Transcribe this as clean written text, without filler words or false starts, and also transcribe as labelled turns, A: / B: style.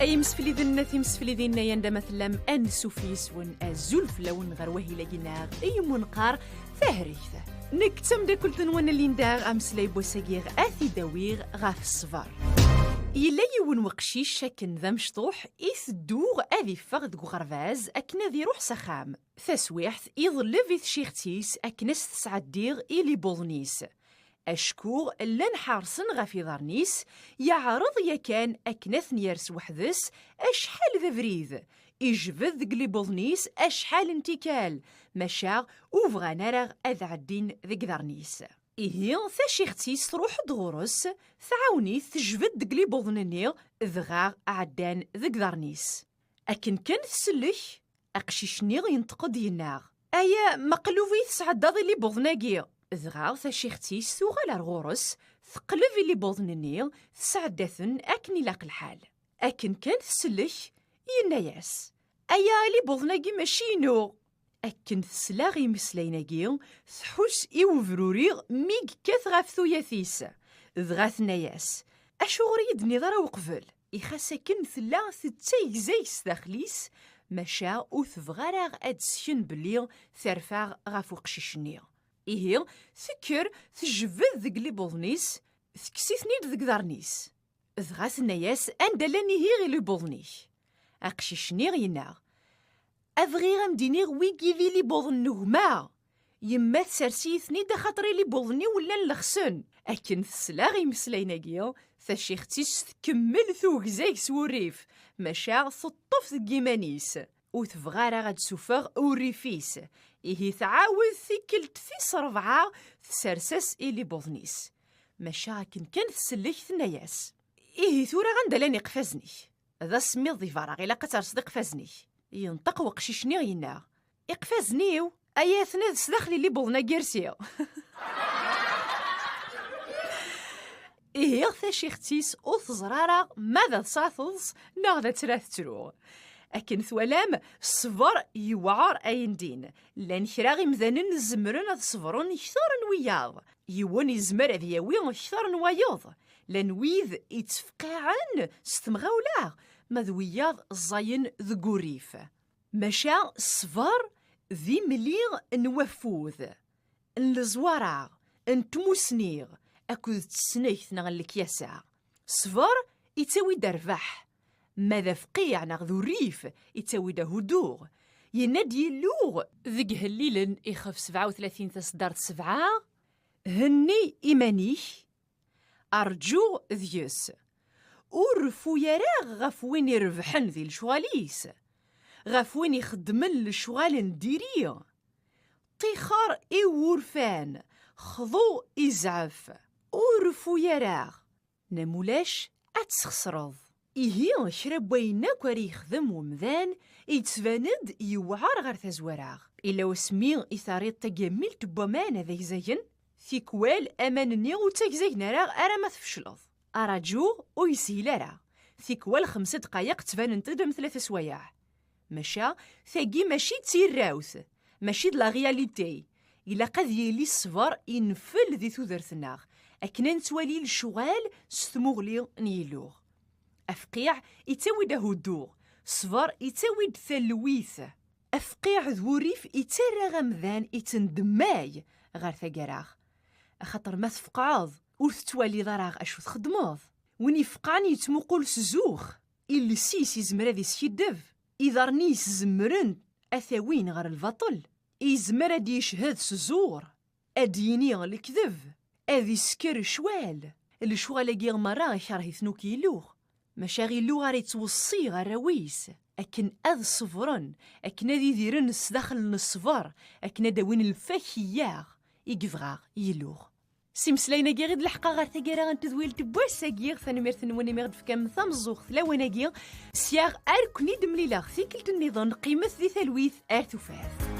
A: أي مسفليذن تيمسفليذين يندا مثلا أنسوفيس ون أزولف لون غروهي لقيناغ أي منقار ثهريث نكتم دا كل تنوان اللي نداغ أمسلاي بوساقيغ أثي داويغ غاف الصفار إلا يون وقشيش شاكن ذا مشطوح إثدوغ أذي فغد غرفاز أكنا ذي روح سخام ثسويحث يظلف شيختيس أكنس تسعديغ إلي بوضنيس أشكوغ لن حارسن غافي ظرنيس يعرض يكان أكنث نيرس وحدس أشحال ذا فريذ إجفذ قلي بوضنيس أشحال انتكال مشاغ وفغانا راغ أذعدين ذي قذرنيس إيه ثاشيختيس تروح دغورس ثعاوني تجفد قلي بوضنني ذغاغ عدان ذي قذرنيس أكن كان تسلك أقشيشني ينتقد يناغ أيا مقلوفي تسعداضي لي بوضناقي ذغاغ ثاشيختيس ثوغال غورس ثقلب اللي بوضنني تسعداثن أكني لاق الحال أكن كان تسلك يناياس أيا لي بوضناقي ماشينو أكن تسلاغي مسلايناقي تحوس إوفروريغ ميق كاث غاف ثوياثيس ذغاث ناياس أشغري يدني ضرا وقفل إخاسا كن ثلا ثتايزايس داخليس ماشا وثفغاراغ أدسين بلي ثرفاغ غافو قشيشني إيه ثكر تجفذ ذق لي بوضنيس ثكسيثني ذق دارنيس ذغاث ناياس أندلاني هي غي لي بوضني أقشيشني غيناغ أبغي غمديني ويكي ذي لي بوضن نهما يما تسرسيثني دا خاطري لي بوضني ولا نلخسن أكن تسلاغي مسلايناكيا ثاشيختيس تكمل ثوك زايك سوريف ماشا تطف ذكيمانيس وتفغارا غاد سوفاغ وريفيس إيه تعاود ثيكلت فيس ربعة تسرسس إلي بوضنيس ماشا كان تسليك ثناياس إيه ثورا غندلاني قفازني ذا سميض ضي فراغ إلا قترس قفازني ينطق وقشيشني غينا إقفازنيو أياثنا دسداخلي اللي بوضنا كيرسيو إيه ثاشيختيس أوث زرارة ماذا تصاثظ ناغذا تراث ترو أكن ثوالام الصبر يوعر أين دين لان كراغي مذانن زمرن هذ صبرون يكثرن وياض يوان يزمر أذ ياوي يكثرن وياض لان ويذ يتفقعن ستمغاولا ماذ وياض الزاين ذقوريف ماشا الصفر ذي مليغ نوفوذ الزوارع انتموسنيغ أكد تسنيث نغلك يسع صفر يتسوي درفح ماذا فقيع نغذو الريف يتسوي ده هدوغ ينادي اللوغ ذق هليلن يخف 37 تصدر 7 هني إيمانيه أرجو ذيوس ورفو يراغ غفوين يربحن ذي الشواليس غفوين يخدمن لشوال نديريه طيخار ورفان خضو إزعف ورفو يراغ نمولاش أتسخسرض إيه شرب ويناك وري يخدم ومذان يتفاند يوعر غير تزوراغ إلا وسمي إثاريط تجميل تبومان ذي زين في كوال أمانني وتكزيك نراغ أرا ما تفشلض أراجو ويسيلارا في كوال 5 دقايق تفان تدم 3 سوايع ماشا ثاقي ماشي تسير راوث ماشي د لا غياليتي إلا قد يلي الصبر ينفل ذي ثوذرثناغ أكنا نتوالي الشغال ستمغلي نيلوغ أفقيع يتاوي ده هدوغ صبر يتاوي ثلويث أفقيع ذوريف يتارى غمذان يتندماي غير ثقراغ أخطر ما تفقعض ورثتوالي ضراغ أشو تخدموض وين يفقعني يتموقول سزوخ إلي سيس يزمر ذي سيدف إذا رنيس زمرن أثاوين غير البطل يزمر أدي يشهد سزور أديني الكذب أذي سكر شوال الشوال جيغ مرة يشاره ثنوك يلوغ مشاغي اللغة يتوصي غير رويس أكن أذ صفرن أكن ذي ذيرن السداخل الصفر أكن داوين الفاكياغ يقفغاغ يلوغ سيمسلاينا غير الحقا غير ثقيرا غنتذويل تبوسا غير ثاني ميرثن وني ميغد فكام ثامزوغ ثلاوانا غير سياغ أركني دمليلاغ ثيكلت النظام قيمة ذي ثلويث أرثوفاث